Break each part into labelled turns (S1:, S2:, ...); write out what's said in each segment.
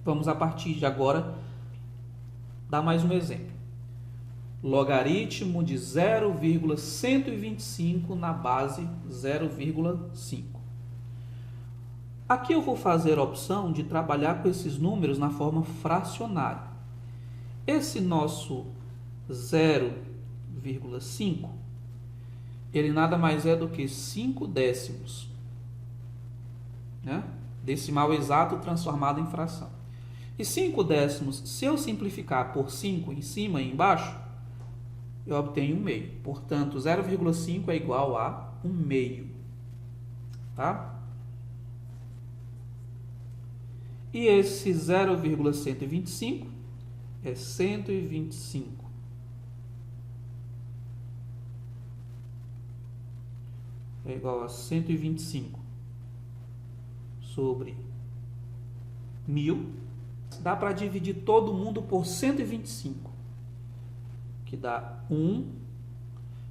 S1: Vamos, a partir de agora, dar mais um exemplo. Logaritmo de 0,125 na base 0,5. Aqui eu vou fazer a opção de trabalhar com esses números na forma fracionária. Esse nosso 0,5, ele nada mais é do que 5 décimos, né? Decimal exato transformado em fração. E 5 décimos, se eu simplificar por 5 em cima e embaixo, eu obtenho 1 meio. Portanto, 0,5 é igual a 1 meio. Tá? E esse 0,125 é 125. É igual a 125 sobre 1000. Dá para dividir todo mundo por 125, que dá 1.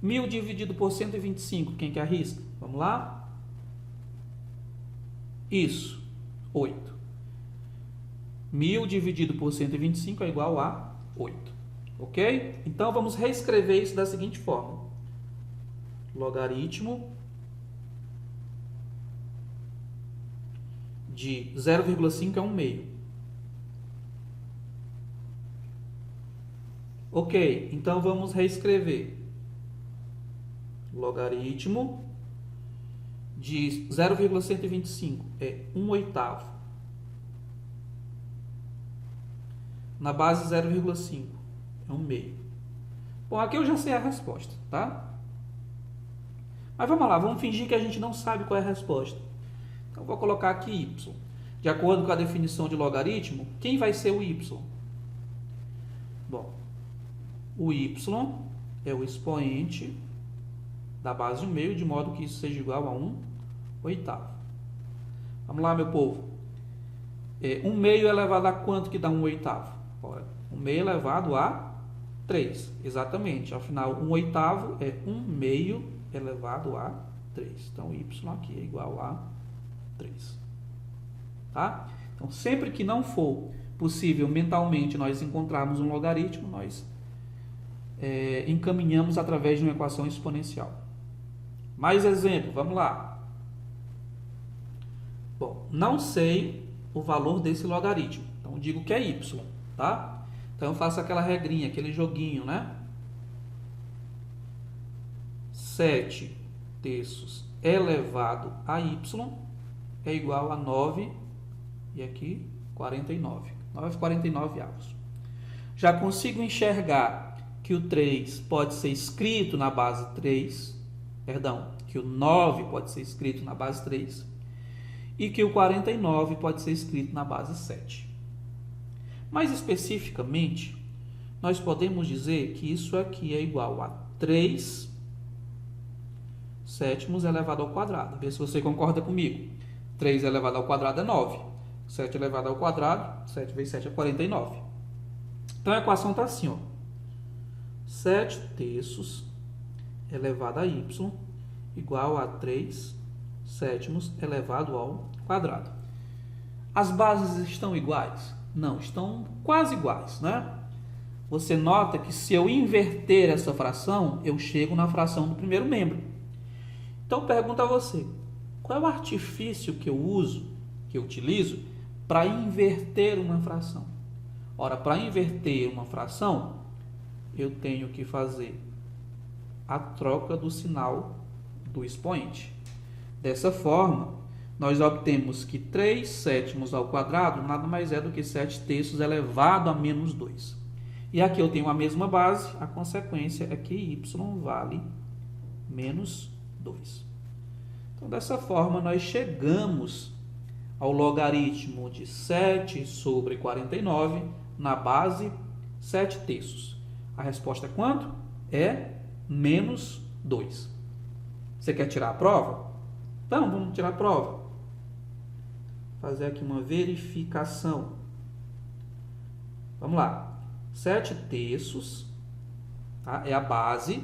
S1: 1000 dividido por 125, quem que arrisca? Vamos lá? Isso, 8. 1000 dividido por 125 é igual a 8. Ok? Então, vamos reescrever isso da seguinte forma. Logaritmo de 0,5 é 1 meio. Ok, então vamos reescrever. Logaritmo de 0,125 é 1/8. Na base 0,5 é 1 meio. Bom, aqui eu já sei a resposta, tá? Mas vamos lá, vamos fingir que a gente não sabe qual é a resposta. Então, vou colocar aqui y. De acordo com a definição de logaritmo, quem vai ser o y? Bom, o y é o expoente da base 1 meio, de modo que isso seja igual a 1/8. Vamos lá, meu povo. 1 meio elevado a quanto que dá 1/8? Ora, 1 meio elevado a 3. Exatamente. Afinal, 1/8 é 1 meio elevado a 3. Então, y aqui é igual a 3. Tá? Então, sempre que não for possível mentalmente nós encontrarmos um logaritmo, nós encaminhamos através de uma equação exponencial. Mais exemplo, vamos lá. Bom, não sei o valor desse logaritmo, então digo que é y, tá? Então eu faço aquela regrinha, aquele joguinho, né? 7 terços elevado a y é igual a 9, e aqui 49. 9,49 avos. Já consigo enxergar que o 3 pode ser escrito na base 3, que o 9 pode ser escrito na base 3, e que o 49 pode ser escrito na base 7. Mais especificamente, nós podemos dizer que isso aqui é igual a 3 sétimos elevado ao quadrado. Vê se você concorda comigo. 3 elevado ao quadrado é 9. 7 elevado ao quadrado, 7 vezes 7 é 49. Então, a equação está assim, ó. 7 terços elevado a y igual a 3 sétimos elevado ao quadrado. As bases estão iguais? Não, estão quase iguais, né? Você nota que se eu inverter essa fração, eu chego na fração do primeiro membro. Então, pergunto a você, qual é o artifício que eu utilizo para inverter uma fração? Ora, para inverter uma fração, eu tenho que fazer a troca do sinal do expoente. Dessa forma, nós obtemos que 3 sétimos ao quadrado nada mais é do que 7 terços elevado a menos 2. E aqui eu tenho a mesma base, a consequência é que y vale menos 2. Então, dessa forma, nós chegamos ao logaritmo de 7 sobre 49 na base 7 terços. A resposta é quanto? É menos 2. Você quer tirar a prova? Então, vamos tirar a prova. Fazer aqui uma verificação. Vamos lá. 7 terços, tá? É a base,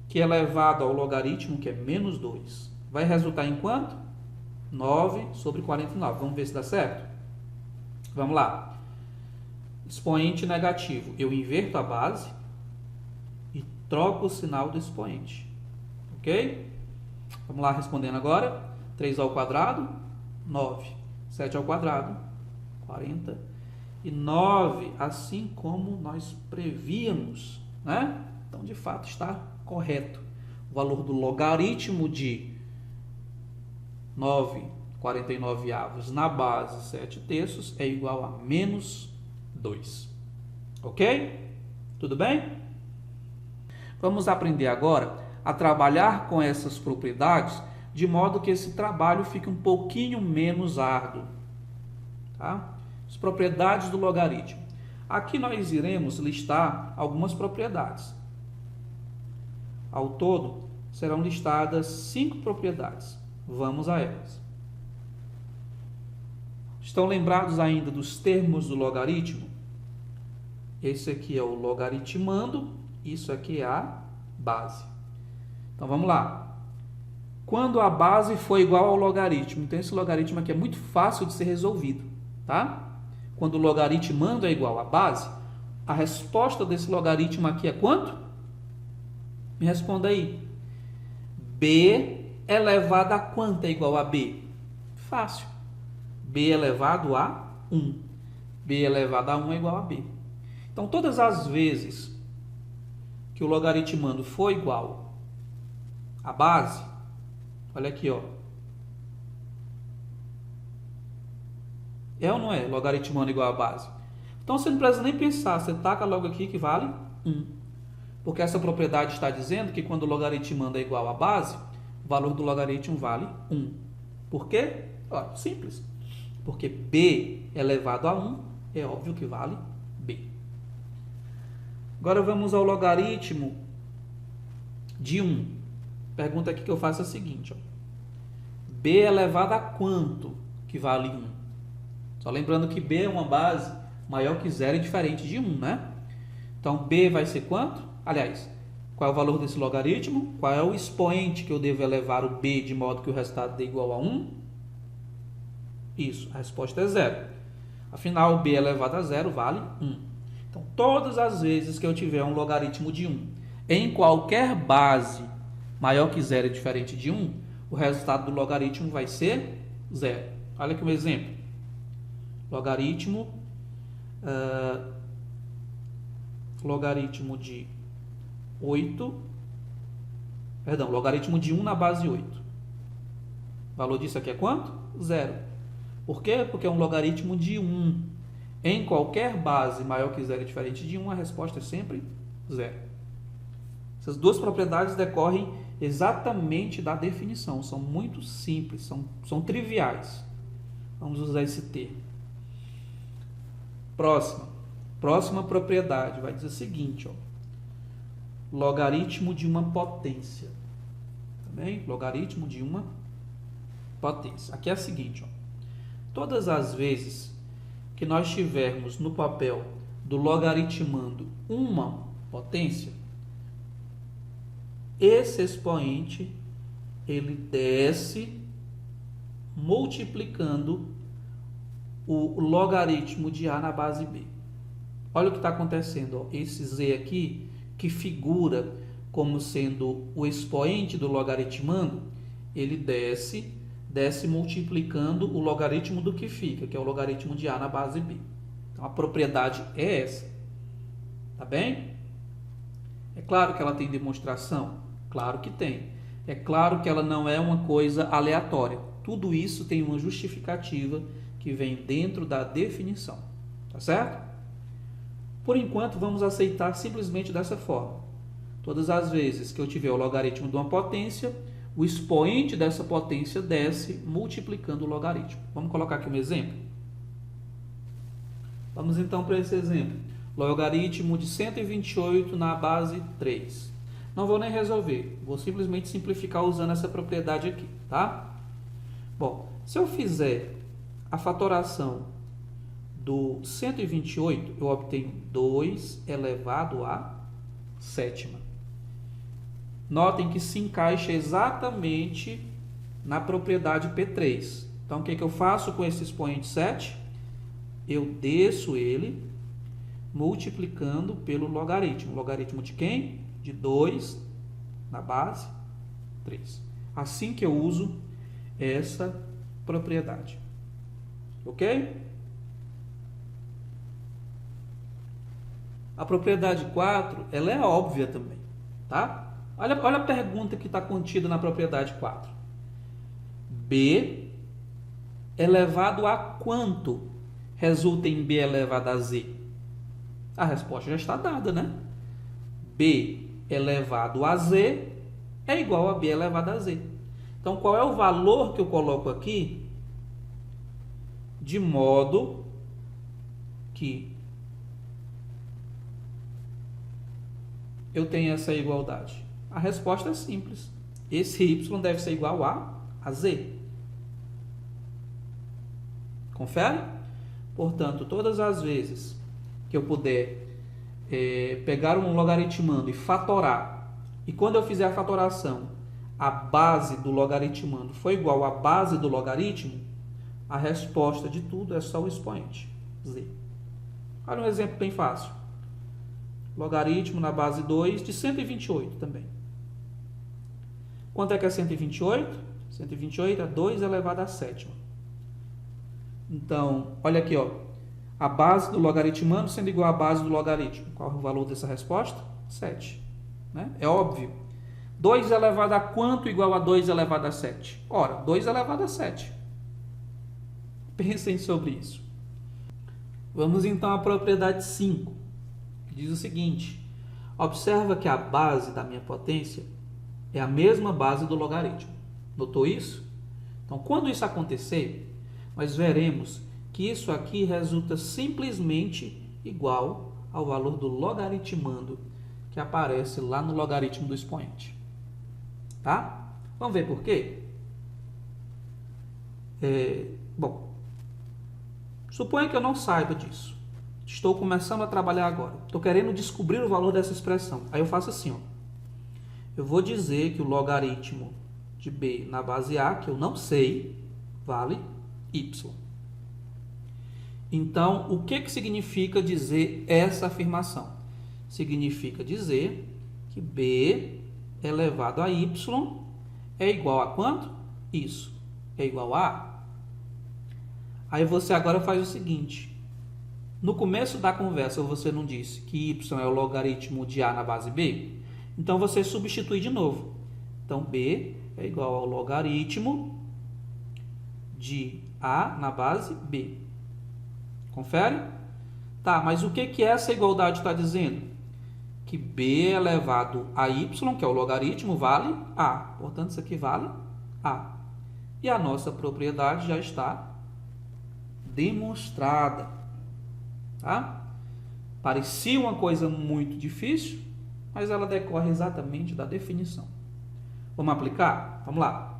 S1: que é elevado ao logaritmo, que é menos 2. Vai resultar em quanto? 9 sobre 49. Vamos ver se dá certo? Vamos lá. Expoente negativo. Eu inverto a base e troco o sinal do expoente. Ok? Vamos lá respondendo agora. 3 ao quadrado, 9. 7 ao quadrado, 49. Assim como nós prevíamos, né? Então, de fato, está correto. O valor do logaritmo de 9,49 na base 7 terços é igual a menos 2. Ok? Tudo bem? Vamos aprender agora a trabalhar com essas propriedades de modo que esse trabalho fique um pouquinho menos árduo. Tá? As propriedades do logaritmo. Aqui nós iremos listar algumas propriedades. Ao todo, serão listadas 5 propriedades. Vamos a elas. Estão lembrados ainda dos termos do logaritmo? Esse aqui é o logaritmando, isso aqui é a base. Então vamos lá. Quando a base for igual ao logaritmo, então esse logaritmo aqui é muito fácil de ser resolvido, tá? Quando o logaritmando é igual à base, a resposta desse logaritmo aqui é quanto? Me responda aí. B elevado a quanto é igual a B? Fácil. B elevado a 1. B elevado a 1 é igual a B. Então, todas as vezes que o logaritmando for igual à base, olha aqui, ó. É ou não é? Logaritmando igual à base. Então, você não precisa nem pensar. Você taca logo aqui que vale 1. Porque essa propriedade está dizendo que quando o logaritmando é igual à base, o valor do logaritmo vale 1. Por quê? Olha, simples. Porque B elevado a 1 é óbvio que vale B. Agora vamos ao logaritmo de 1. Pergunta aqui que eu faço é a seguinte. Ó. B elevado a quanto que vale 1? Só lembrando que B é uma base maior que 0 e diferente de 1, né? Então, B vai ser quanto? Aliás, qual é o valor desse logaritmo? Qual é o expoente que eu devo elevar o B de modo que o resultado dê igual a 1? Isso, a resposta é 0. Afinal, B elevado a 0 vale 1. Então, todas as vezes que eu tiver um logaritmo de 1 em qualquer base maior que 0 e diferente de 1, o resultado do logaritmo vai ser 0. Olha aqui um exemplo. Logaritmo de 8, perdão, logaritmo de 1 na base 8. O valor disso aqui é quanto? 0. Por quê? Porque é um logaritmo de 1. Em qualquer base maior que 0 e diferente de 1, a resposta é sempre 0. Essas duas propriedades decorrem exatamente da definição. São muito simples, são triviais. Vamos usar esse termo. Próxima propriedade vai dizer o seguinte, ó. Logaritmo de uma potência. Tá bem? Logaritmo de uma potência. Aqui é a seguinte, ó. Todas as vezes que nós tivermos no papel do logaritmando uma potência, esse expoente ele desce multiplicando o logaritmo de A na base B. Olha o que está acontecendo. Ó. Esse Z aqui, que figura como sendo o expoente do logaritmando, ele desce multiplicando o logaritmo do que fica, que é o logaritmo de A na base B. Então, a propriedade é essa. Tá bem? É claro que ela tem demonstração? Claro que tem. É claro que ela não é uma coisa aleatória. Tudo isso tem uma justificativa que vem dentro da definição. Tá certo? Por enquanto, vamos aceitar simplesmente dessa forma. Todas as vezes que eu tiver o logaritmo de uma potência, o expoente dessa potência desce multiplicando o logaritmo. Vamos colocar aqui um exemplo? Vamos então para esse exemplo. Logaritmo de 128 na base 3. Não vou nem resolver, vou simplesmente simplificar usando essa propriedade aqui, tá? Bom, se eu fizer a fatoração do 128, eu obtenho 2 elevado a sétima. Notem que se encaixa exatamente na propriedade P3. Então, o que eu faço com esse expoente 7? eu desço ele multiplicando pelo logaritmo. Logaritmo de quem? De 2 na base 3. Assim que eu uso essa propriedade. Ok? A propriedade 4, ela é óbvia também, tá? Olha a pergunta que está contida na propriedade 4. B elevado a quanto resulta em B elevado a Z? A resposta já está dada, né? B elevado a Z é igual a B elevado a Z. Então, qual é o valor que eu coloco aqui? De modo que eu tenho essa igualdade. A resposta é simples. Esse y deve ser igual a z. Confere? Portanto, todas as vezes que eu puder pegar um logaritmando e fatorar, e quando eu fizer a fatoração, a base do logaritmando for igual à base do logaritmo, a resposta de tudo é só o expoente, z. Olha um exemplo bem fácil. Logaritmo na base 2 de 128 também. Quanto é que é 128? 128 é 2 elevado a 7. Então, olha aqui, ó. A base do logaritmando sendo igual à base do logaritmo. Qual é o valor dessa resposta? 7. Né? É óbvio. 2 elevado a quanto igual a 2 elevado a 7? Ora, 2 elevado a 7. Pensem sobre isso. Vamos então à propriedade 5, que diz o seguinte: observa que a base da minha potência é a mesma base do logaritmo. Notou isso? Então, quando isso acontecer, nós veremos que isso aqui resulta simplesmente igual ao valor do logaritmando que aparece lá no logaritmo do expoente. Tá? Vamos ver por quê? Bom, suponha que eu não saiba disso. Estou começando a trabalhar agora. Estou querendo descobrir o valor dessa expressão. Aí eu faço assim, ó. Eu vou dizer que o logaritmo de b na base a, que eu não sei, vale y. Então, o que significa dizer essa afirmação? Significa dizer que b elevado a y é igual a quanto? Isso. É igual a A. Aí você agora faz o seguinte. No começo da conversa você não disse que y é o logaritmo de A na base B? Então você substitui de novo. Então B é igual ao logaritmo de A na base B. Confere? Tá, mas o que essa igualdade está dizendo? Que B elevado a y, que é o logaritmo, vale A. Portanto, isso aqui vale A. E a nossa propriedade já está demonstrada. Tá? Parecia uma coisa muito difícil, mas ela decorre exatamente da definição. Vamos aplicar? Vamos lá.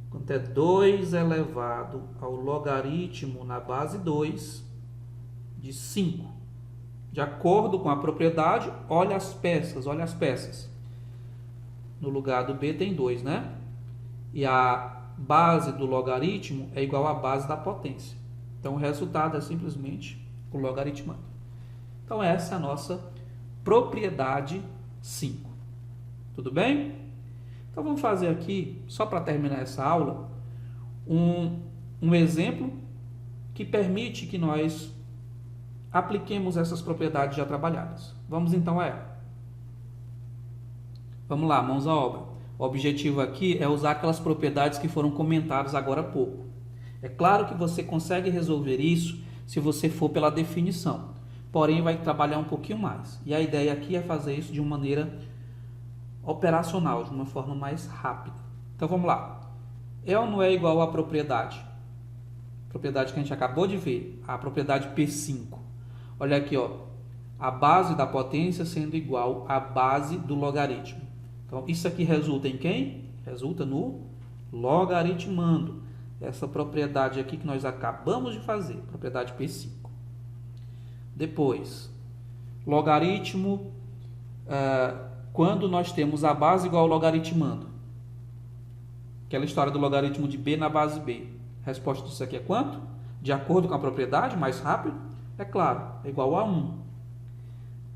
S1: Quanto é 2 elevado ao logaritmo na base 2 de 5. De acordo com a propriedade, olha as peças. No lugar do B tem 2, né? E a base do logaritmo é igual à base da potência. Então, o resultado é simplesmente o logaritmando. Então, essa é a nossa propriedade 5. Tudo bem? Então, vamos fazer aqui, só para terminar essa aula, um exemplo que permite que nós apliquemos essas propriedades já trabalhadas. Vamos então a ela. Vamos lá, mãos à obra. O objetivo aqui é usar aquelas propriedades que foram comentadas agora há pouco. É claro que você consegue resolver isso se você for pela definição, porém vai trabalhar um pouquinho mais. E a ideia aqui é fazer isso de uma maneira operacional, de uma forma mais rápida. Então vamos lá. É ou não é igual à propriedade? Propriedade que a gente acabou de ver, a propriedade P5. Olha aqui, ó, a base da potência sendo igual à base do logaritmo. Então, isso aqui resulta em quem? Resulta no logaritmando. Essa propriedade aqui que nós acabamos de fazer, propriedade P5. Depois, logaritmo, quando nós temos a base igual ao logaritmando. Aquela história do logaritmo de B na base B. A resposta disso aqui é quanto? de acordo com a propriedade, mais rápido, é claro, é igual a 1.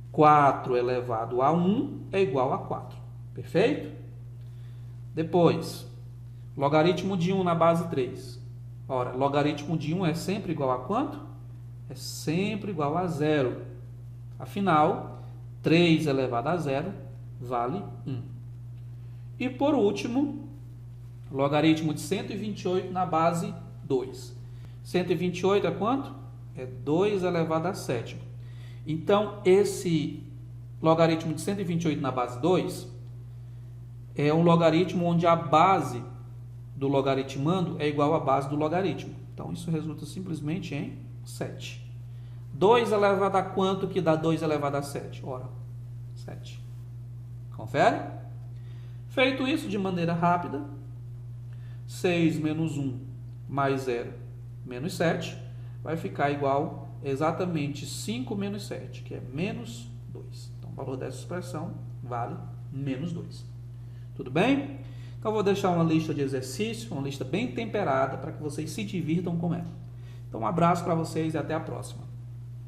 S1: 4 elevado a 1 é igual a 4. Perfeito? Depois, logaritmo de 1 na base 3. Ora, logaritmo de 1 é sempre igual a quanto? É sempre igual a 0. Afinal, 3 elevado a 0 vale 1. E por último, logaritmo de 128 na base 2. 128 é quanto? É 2 elevado a 7. Então, esse logaritmo de 128 na base 2 é um logaritmo onde a base do logaritmando é igual à base do logaritmo. Então, isso resulta simplesmente em 7. 2 elevado a quanto que dá 2 elevado a 7? Ora, 7. Confere? Feito isso de maneira rápida, 6 menos 1 mais 0 menos 7 vai ficar igual exatamente 5 menos 7, que é menos 2. Então, o valor dessa expressão vale menos 2. Tudo bem? Então, eu vou deixar uma lista de exercícios, uma lista bem temperada, para que vocês se divirtam com ela. Então, um abraço para vocês e até a próxima.